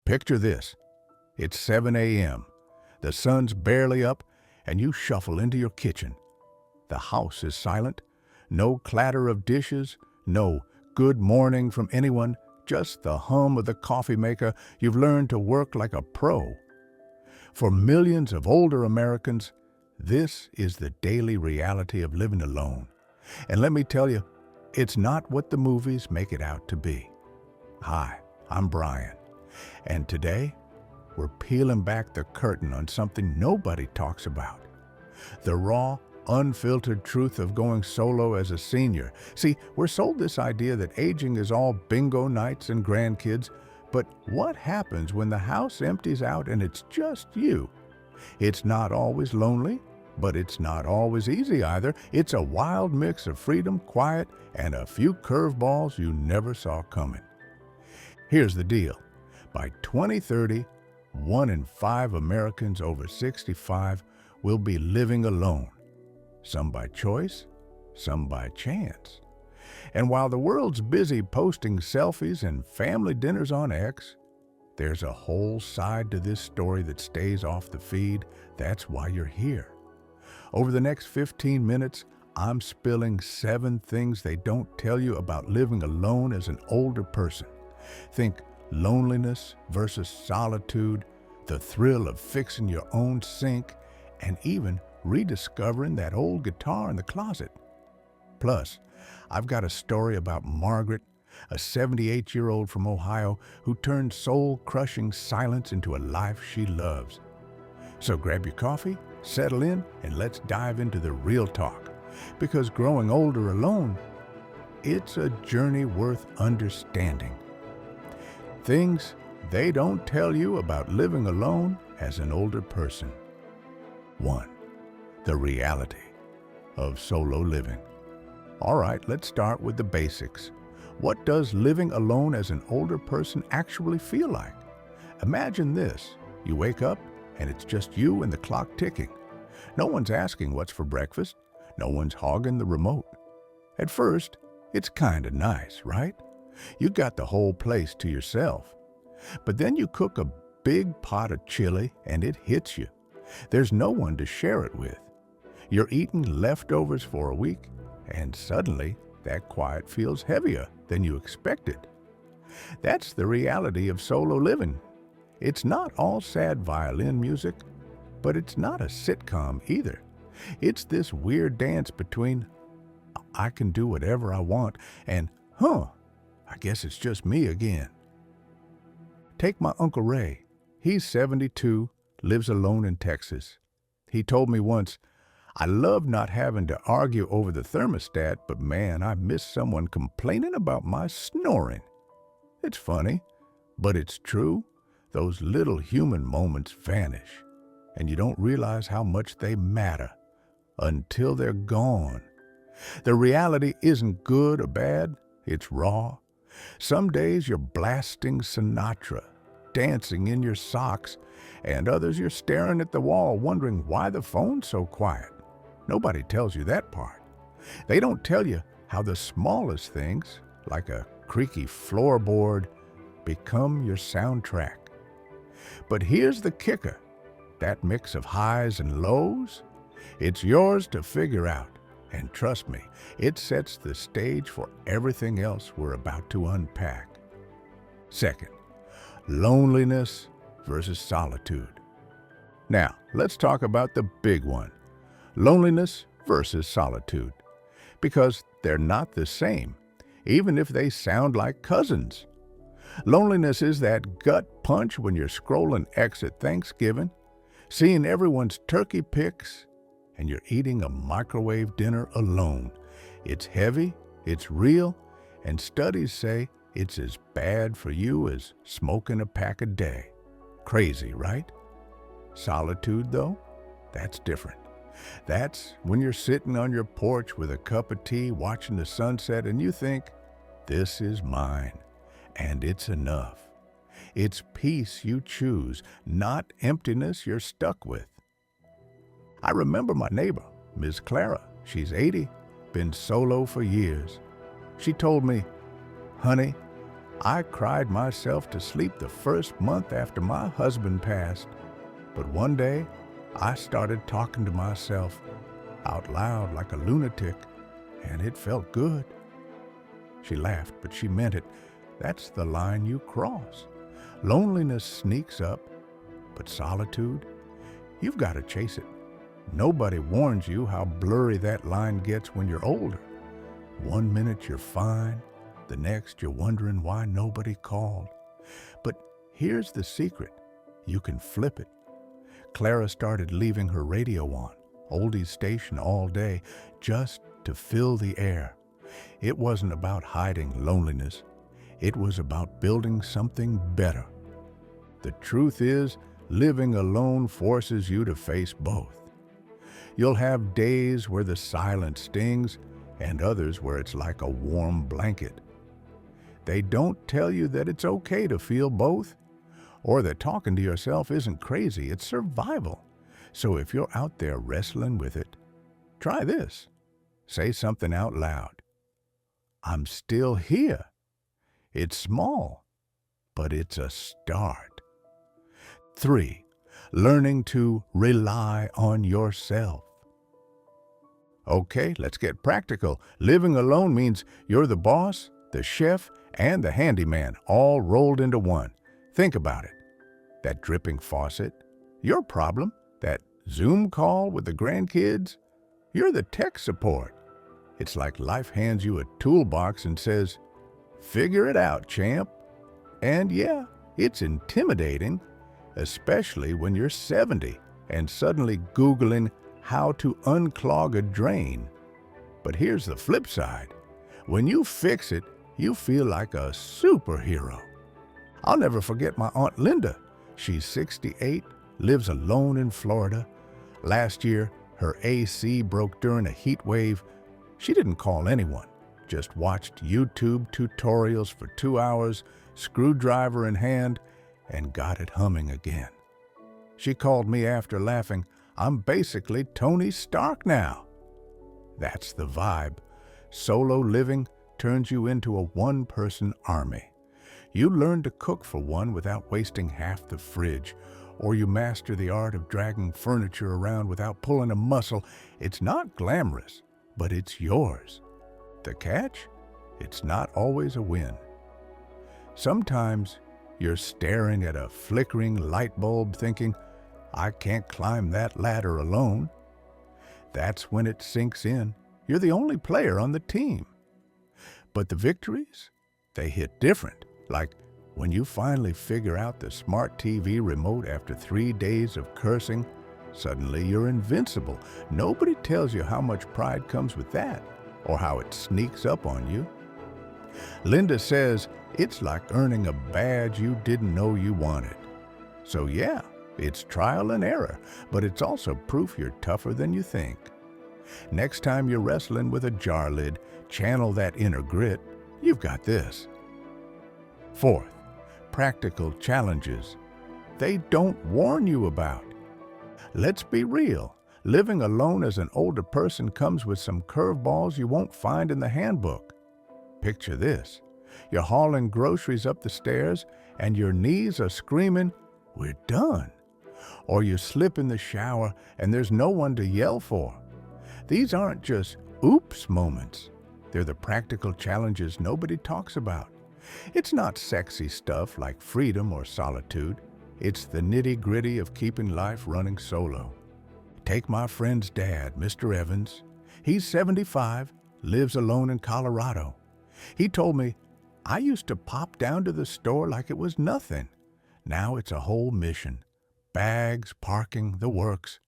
Picture this. It's 7 a.m. The sun's barely up, and you shuffle into your kitchen. The house is silent. No clatter of dishes, no good morning from anyone, just the hum of the coffee maker. You've learned to work like a pro. For millions of older Americans, this is the daily reality of living alone. And let me tell you, it's not what the movies make it out to be. Hi, I'm Brian, and today we're peeling back the curtain on something nobody talks about. The raw, unfiltered truth of going solo as a senior. See, we're sold this idea that aging is all bingo nights and grandkids, but what happens when the house empties out and it's just you? It's not always lonely, but it's not always easy either. It's a wild mix of freedom, quiet, and a few curveballs you never saw coming. Here's the deal. By 2030, 1 in 5 Americans over 65 will be living alone. Some by choice, some by chance. And while the world's busy posting selfies and family dinners on X, there's a whole side to this story that stays off the feed. That's why you're here. Over the next 15 minutes, I'm spilling 7 things they don't tell you about living alone as an older person. Think loneliness versus solitude, the thrill of fixing your own sink, and even rediscovering that old guitar in the closet. Plus, I've got a story about Margaret, a 78-year-old from Ohio who turned soul-crushing silence into a life she loves. So grab your coffee, settle in, and let's dive into the real talk. Because growing older alone, it's a journey worth understanding. Things they don't tell you about living alone as an older person. 1. The reality of solo living. All right, let's start with the basics. What does living alone as an older person actually feel like? Imagine this. You wake up and it's just you and the clock ticking. No one's asking what's for breakfast. No one's hogging the remote. At first, it's kind of nice, right? You got the whole place to yourself. But then you cook a big pot of chili and it hits you. There's no one to share it with. You're eating leftovers for a week, and suddenly that quiet feels heavier than you expected. That's the reality of solo living. It's not all sad violin music, but it's not a sitcom either. It's this weird dance between I can do whatever I want and, I guess it's just me again. Take my Uncle Ray. He's 72, lives alone in Texas. He told me once, I love not having to argue over the thermostat, but man, I miss someone complaining about my snoring. It's funny, but it's true. Those little human moments vanish, and you don't realize how much they matter until they're gone. The reality isn't good or bad, it's raw. Some days you're blasting Sinatra, dancing in your socks, and others you're staring at the wall wondering why the phone's so quiet. Nobody tells you that part. They don't tell you how the smallest things, like a creaky floorboard, become your soundtrack. But here's the kicker. That mix of highs and lows, it's yours to figure out. And trust me, it sets the stage for everything else we're about to unpack. Second, loneliness versus solitude. Now, let's talk about the big one. Loneliness versus solitude. Because they're not the same, even if they sound like cousins. Loneliness is that gut punch when you're scrolling X at Thanksgiving, seeing everyone's turkey pics, and you're eating a microwave dinner alone. It's heavy, it's real, and studies say it's as bad for you as smoking a pack a day. Crazy, right? Solitude, though, that's different. That's when you're sitting on your porch with a cup of tea watching the sunset and you think, this is mine, and it's enough. It's peace you choose, not emptiness you're stuck with. I remember my neighbor, Miss Clara. She's 80, been solo for years. She told me, honey, I cried myself to sleep the first month after my husband passed. But one day, I started talking to myself out loud like a lunatic, and it felt good. She laughed, but she meant it. That's the line you cross. Loneliness sneaks up, but solitude, you've got to chase it. Nobody warns you how blurry that line gets when you're older. One minute you're fine, the next you're wondering why nobody called. But here's the secret. You can flip it. Clara started leaving her radio on, oldies station all day, just to fill the air. It wasn't about hiding loneliness. It was about building something better. The truth is, living alone forces you to face both. You'll have days where the silence stings and others where it's like a warm blanket. They don't tell you that it's okay to feel both, or that talking to yourself isn't crazy, it's survival. So if you're out there wrestling with it, try this. Say something out loud. I'm still here. It's small, but it's a start. 3. Learning to rely on yourself. Okay, let's get practical. Living alone means you're the boss, the chef, and the handyman, all rolled into one. Think about it. That dripping faucet, your problem. That Zoom call with the grandkids, you're the tech support. It's like life hands you a toolbox and says, figure it out, champ. And yeah, it's intimidating, especially when you're 70 and suddenly Googling how to unclog a drain. But here's the flip side. When you fix it, you feel like a superhero. I'll never forget my Aunt Linda. She's 68, lives alone in Florida. Last year, her AC broke during a heat wave. She didn't call anyone, just watched YouTube tutorials for 2 hours, screwdriver in hand, and got it humming again. She called me after laughing, I'm basically Tony Stark now. That's the vibe. Solo living turns you into a one-person army. You learn to cook for one without wasting half the fridge, or you master the art of dragging furniture around without pulling a muscle. It's not glamorous, but it's yours. The catch? It's not always a win. Sometimes you're staring at a flickering light bulb thinking, I can't climb that ladder alone. That's when it sinks in. You're the only player on the team. But the victories, they hit different. Like when you finally figure out the smart TV remote after 3 days of cursing, suddenly you're invincible. Nobody tells you how much pride comes with that, or how it sneaks up on you. Linda says it's like earning a badge you didn't know you wanted. So yeah, it's trial and error, but it's also proof you're tougher than you think. Next time you're wrestling with a jar lid, channel that inner grit. You've got this. 4th, practical challenges. They don't warn you about. Let's be real. Living alone as an older person comes with some curveballs you won't find in the handbook. Picture this. You're hauling groceries up the stairs and your knees are screaming, we're done. Or you slip in the shower and there's no one to yell for. These aren't just oops moments. They're the practical challenges nobody talks about. It's not sexy stuff like freedom or solitude. It's the nitty-gritty of keeping life running solo. Take my friend's dad, Mr. Evans. He's 75, lives alone in Colorado. He told me, I used to pop down to the store like it was nothing. Now it's a whole mission. Bags, parking, the works.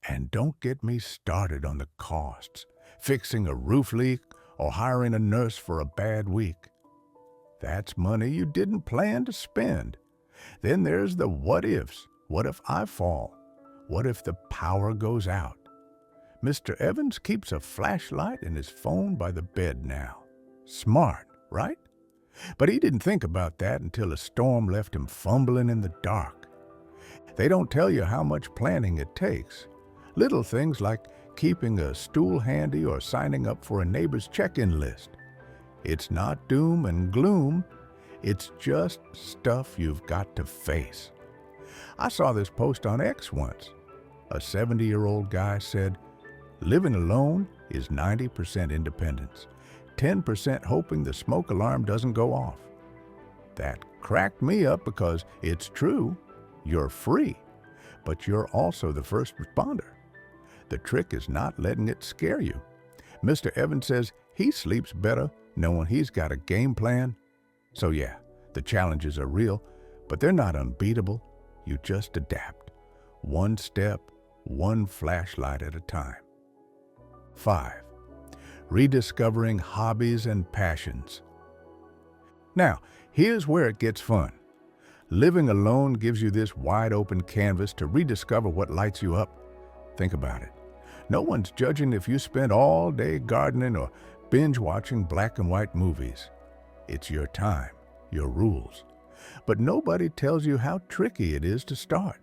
And don't get me started on the costs. Fixing a roof leak or hiring a nurse for a bad week. That's money you didn't plan to spend. Then there's the what ifs. What if I fall? What if the power goes out? Mr. Evans keeps a flashlight in his phone by the bed now. Smart, right? But he didn't think about that until a storm left him fumbling in the dark. They don't tell you how much planning it takes. Little things like keeping a stool handy or signing up for a neighbor's check-in list. It's not doom and gloom. It's just stuff you've got to face. I saw this post on X once. A 70-year-old guy said, "Living alone is 90% independence, 10% hoping the smoke alarm doesn't go off." That cracked me up because it's true. You're free, but you're also the first responder. The trick is not letting it scare you. Mr. Evans says he sleeps better knowing he's got a game plan. So yeah, the challenges are real, but they're not unbeatable. You just adapt. One step, one flashlight at a time. 5. Rediscovering hobbies and passions. Now, here's where it gets fun. Living alone gives you this wide-open canvas to rediscover what lights you up. Think about it. No one's judging if you spend all day gardening or binge-watching black and white movies. It's your time, your rules. But nobody tells you how tricky it is to start.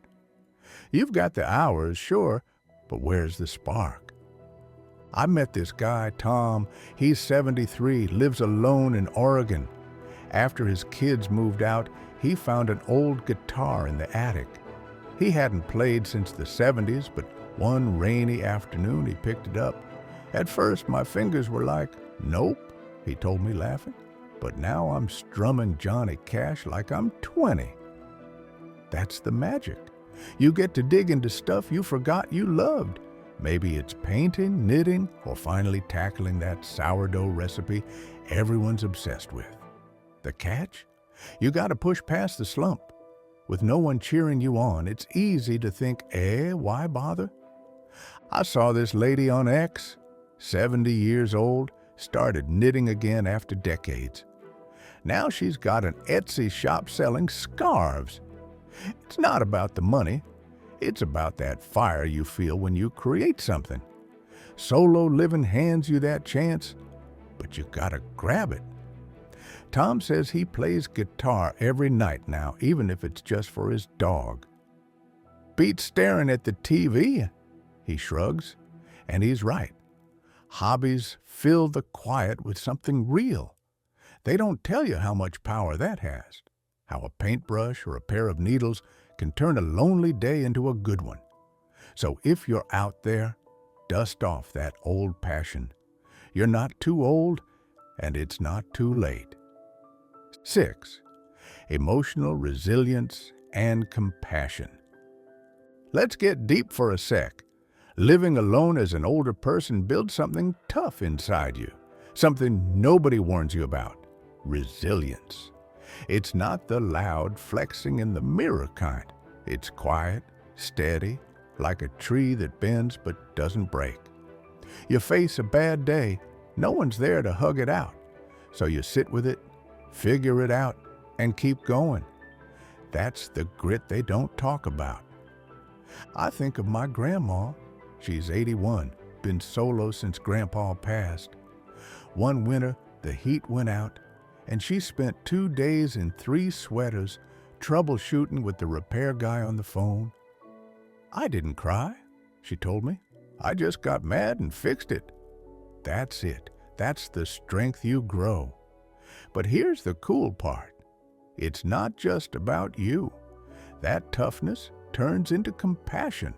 You've got the hours, sure, but where's the spark? I met this guy, Tom. He's 73, lives alone in Oregon. After his kids moved out, he found an old guitar in the attic. He hadn't played since the 70s, but one rainy afternoon he picked it up. At first, my fingers were like, "Nope," he told me, laughing. But now I'm strumming Johnny Cash like I'm 20. That's the magic. You get to dig into stuff you forgot you loved. Maybe it's painting, knitting, or finally tackling that sourdough recipe everyone's obsessed with. The catch? You got to push past the slump. With no one cheering you on, it's easy to think, why bother? I saw this lady on X, 70 years old, started knitting again after decades. Now she's got an Etsy shop selling scarves. It's not about the money. It's about that fire you feel when you create something. Solo living hands you that chance, but you gotta grab it. Tom says he plays guitar every night now, even if it's just for his dog. Beats staring at the TV, he shrugs, and he's right. Hobbies fill the quiet with something real. They don't tell you how much power that has, how a paintbrush or a pair of needles can turn a lonely day into a good one. So if you're out there, dust off that old passion. You're not too old, and it's not too late. 6. Emotional resilience and compassion. Let's get deep for a sec. Living alone as an older person builds something tough inside you, something nobody warns you about: resilience. It's not the loud, flexing in the mirror kind. It's quiet, steady, like a tree that bends but doesn't break. You face a bad day, no one's there to hug it out. So you sit with it, figure it out, and keep going. That's the grit they don't talk about. I think of my grandma. She's 81, been solo since Grandpa passed. One winter, the heat went out, and she spent 2 days in 3 sweaters troubleshooting with the repair guy on the phone. "I didn't cry," she told me. "I just got mad and fixed it." That's it. That's the strength you grow. But here's the cool part. It's not just about you. That toughness turns into compassion.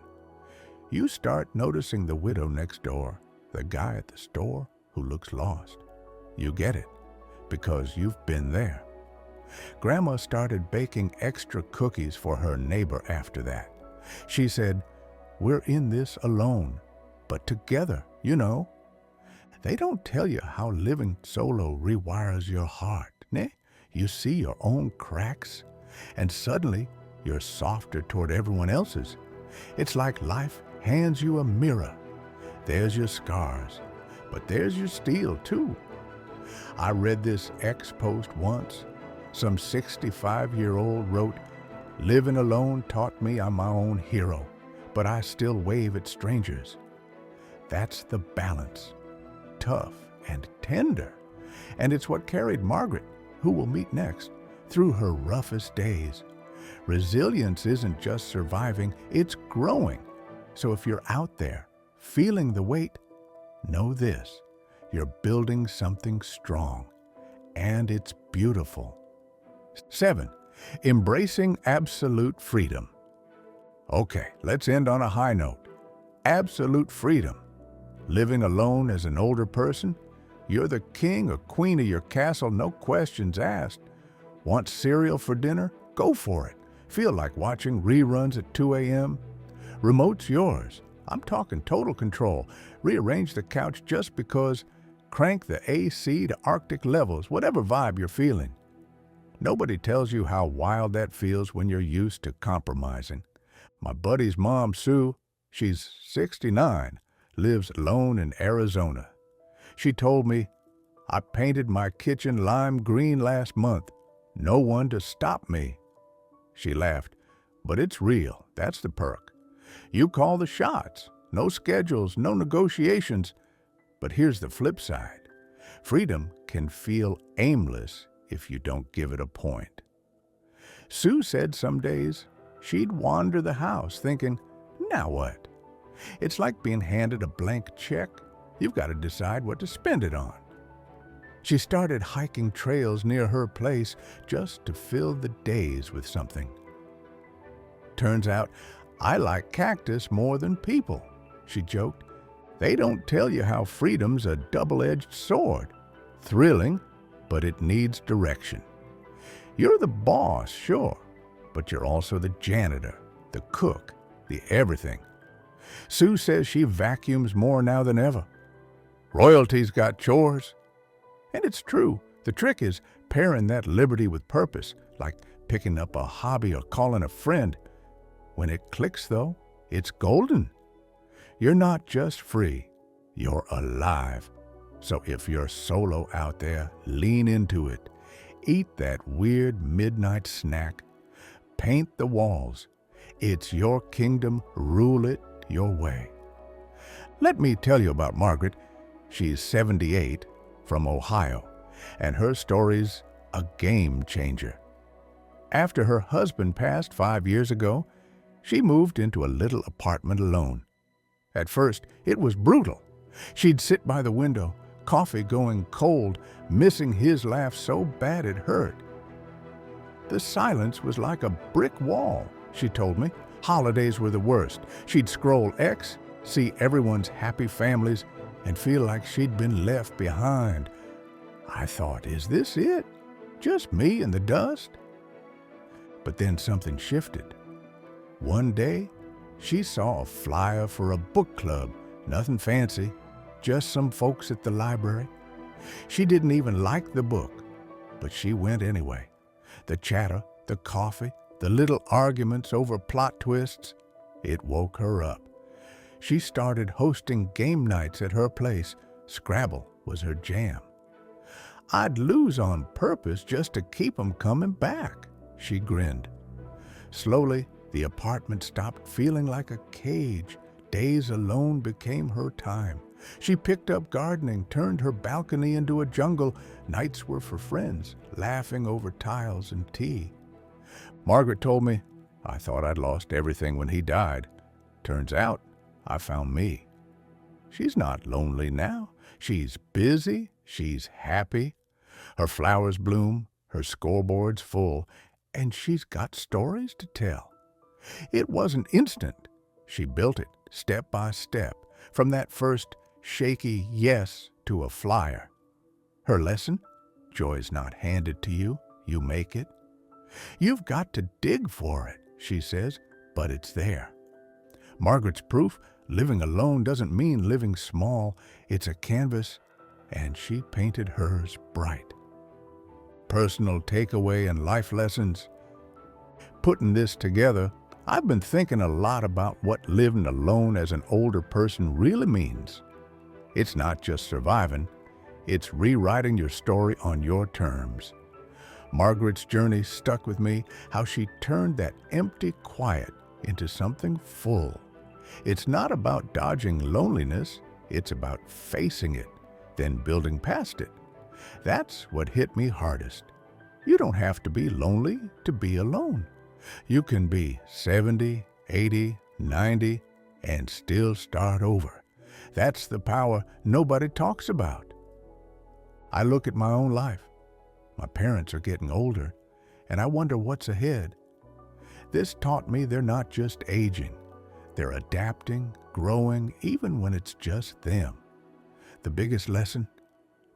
You start noticing the widow next door, the guy at the store who looks lost. You get it, because you've been there. Grandma started baking extra cookies for her neighbor after that. She said, "We're in this alone, but together, you know." They don't tell you how living solo rewires your heart, ne? You see your own cracks, and suddenly you're softer toward everyone else's. It's like life hands you a mirror. There's your scars, but there's your steel too. I read this X post once. Some 65-year-old wrote, "Living alone taught me I'm my own hero, but I still wave at strangers." That's the balance. Tough and tender. And it's what carried Margaret, who we'll meet next, through her roughest days. Resilience isn't just surviving, it's growing. So if you're out there, feeling the weight, know this: you're building something strong, and it's beautiful. 7. Embracing absolute freedom. Okay, let's end on a high note. Absolute freedom. Living alone as an older person, you're the king or queen of your castle, no questions asked. Want cereal for dinner? Go for it. Feel like watching reruns at 2 a.m.? Remote's yours. I'm talking total control. Rearrange the couch just because. Crank the AC to Arctic levels, whatever vibe you're feeling. Nobody tells you how wild that feels when you're used to compromising. My buddy's mom, Sue, she's 69, lives alone in Arizona. She told me, "I painted my kitchen lime green last month. No one to stop me." She laughed, but it's real. That's the perk. You call the shots. No schedules, no negotiations. But here's the flip side. Freedom can feel aimless if you don't give it a point. Sue said some days she'd wander the house thinking, now what? It's like being handed a blank check. You've got to decide what to spend it on. She started hiking trails near her place just to fill the days with something. Turns out, I like cactus more than people, she joked. They don't tell you how freedom's a double-edged sword. Thrilling, but it needs direction. You're the boss, sure, but you're also the janitor, the cook, the everything. Sue says she vacuums more now than ever. Royalty's got chores. And it's true. The trick is pairing that liberty with purpose, like picking up a hobby or calling a friend. When it clicks, though, it's golden. You're not just free, you're alive. So if you're solo out there, lean into it. Eat that weird midnight snack. Paint the walls. It's your kingdom, rule it your way. Let me tell you about Margaret. She's 78, from Ohio, and her story's a game changer. After her husband passed 5 years ago, she moved into a little apartment alone. At first, it was brutal. She'd sit by the window, coffee going cold, missing his laugh so bad it hurt. The silence was like a brick wall, she told me. Holidays were the worst. She'd scroll X, see everyone's happy families, and feel like she'd been left behind. I thought, is this it? Just me in the dust? But then something shifted. One day, she saw a flyer for a book club, nothing fancy, just some folks at the library. She didn't even like the book, but she went anyway. The chatter, the coffee, the little arguments over plot twists, it woke her up. She started hosting game nights at her place. Scrabble was her jam. I'd lose on purpose just to keep 'em coming back, she grinned. Slowly, the apartment stopped feeling like a cage. Days alone became her time. She picked up gardening, turned her balcony into a jungle. Nights were for friends, laughing over tiles and tea. Margaret told me, I thought I'd lost everything when he died. Turns out, I found me. She's not lonely now. She's busy. She's happy. Her flowers bloom. Her scoreboard's full. And she's got stories to tell. It wasn't instant. She built it step by step, from that first shaky yes to a flyer. Her lesson? Joy's not handed to you. You make it. You've got to dig for it, she says, but it's there. Margaret's proof, living alone doesn't mean living small. It's a canvas, and she painted hers bright. Personal takeaway and life lessons. Putting this together, I've been thinking a lot about what living alone as an older person really means. It's not just surviving, it's rewriting your story on your terms. Margaret's journey stuck with me, how she turned that empty quiet into something full. It's not about dodging loneliness, it's about facing it, then building past it. That's what hit me hardest. You don't have to be lonely to be alone. You can be 70, 80, 90, and still start over. That's the power nobody talks about. I look at my own life. My parents are getting older, and I wonder what's ahead. This taught me they're not just aging. They're adapting, growing, even when it's just them. The biggest lesson?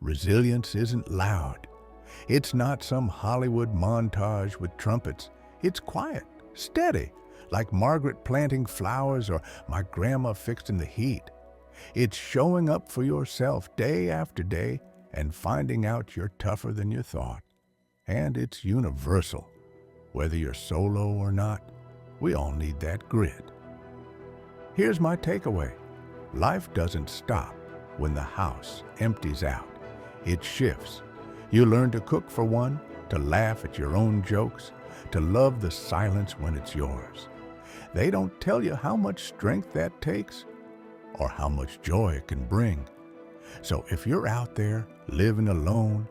Resilience isn't loud. It's not some Hollywood montage with trumpets. It's quiet, steady, like Margaret planting flowers or my grandma fixing the heat. It's showing up for yourself day after day and finding out you're tougher than you thought. And it's universal. Whether you're solo or not, we all need that grit. Here's my takeaway. Life doesn't stop when the house empties out. It shifts. You learn to cook for one, to laugh at your own jokes, to love the silence when it's yours. They don't tell you how much strength that takes or how much joy it can bring. So if you're out there living alone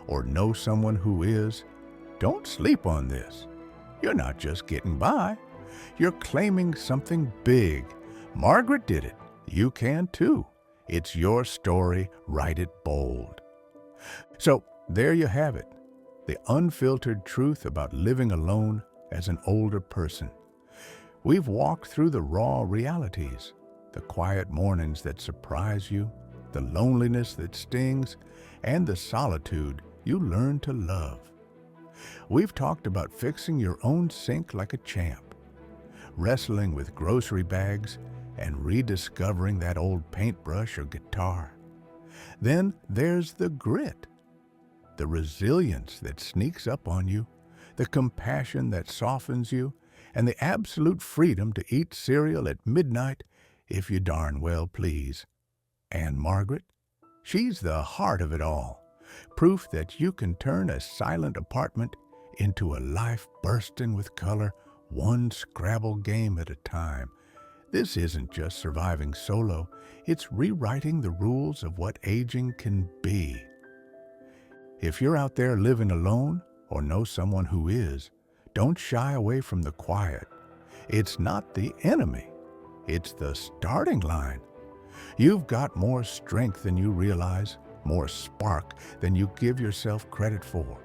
or know someone who is, don't sleep on this. You're not just getting by. You're claiming something big. Margaret did it. You can too. It's your story. Write it bold. So there you have it. The unfiltered truth about living alone as an older person. We've walked through the raw realities, the quiet mornings that surprise you, the loneliness that stings, and the solitude you learn to love. We've talked about fixing your own sink like a champ, wrestling with grocery bags, and rediscovering that old paintbrush or guitar. Then there's the grit, the resilience that sneaks up on you, the compassion that softens you, and the absolute freedom to eat cereal at midnight if you darn well please. And Margaret, she's the heart of it all, proof that you can turn a silent apartment into a life bursting with color, one Scrabble game at a time. This isn't just surviving solo, it's rewriting the rules of what aging can be. If you're out there living alone or know someone who is, don't shy away from the quiet. It's not the enemy, it's the starting line. You've got more strength than you realize, more spark than you give yourself credit for.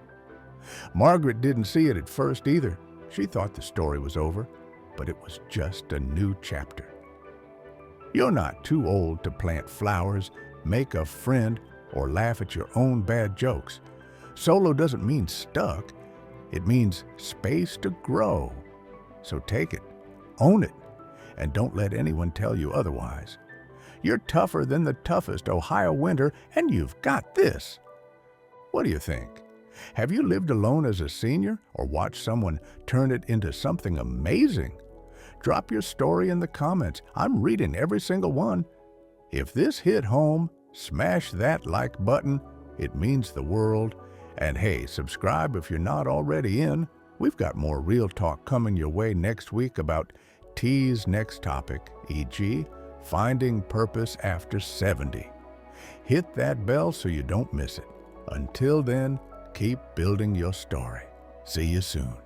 Margaret didn't see it at first either. She thought the story was over, but it was just a new chapter. You're not too old to plant flowers, make a friend, or laugh at your own bad jokes. Solo doesn't mean stuck. It means space to grow. So take it, own it, and don't let anyone tell you otherwise. You're tougher than the toughest Ohio winter, and you've got this. What do you think? Have you lived alone as a senior or watched someone turn it into something amazing? Drop your story in the comments. I'm reading every single one. If this hit home, smash that like button. It means the world. And hey, subscribe if you're not already in. We've got more real talk coming your way next week about T's next topic, e.g., finding purpose after 70. Hit that bell so you don't miss it. Until then, keep building your story. See you soon.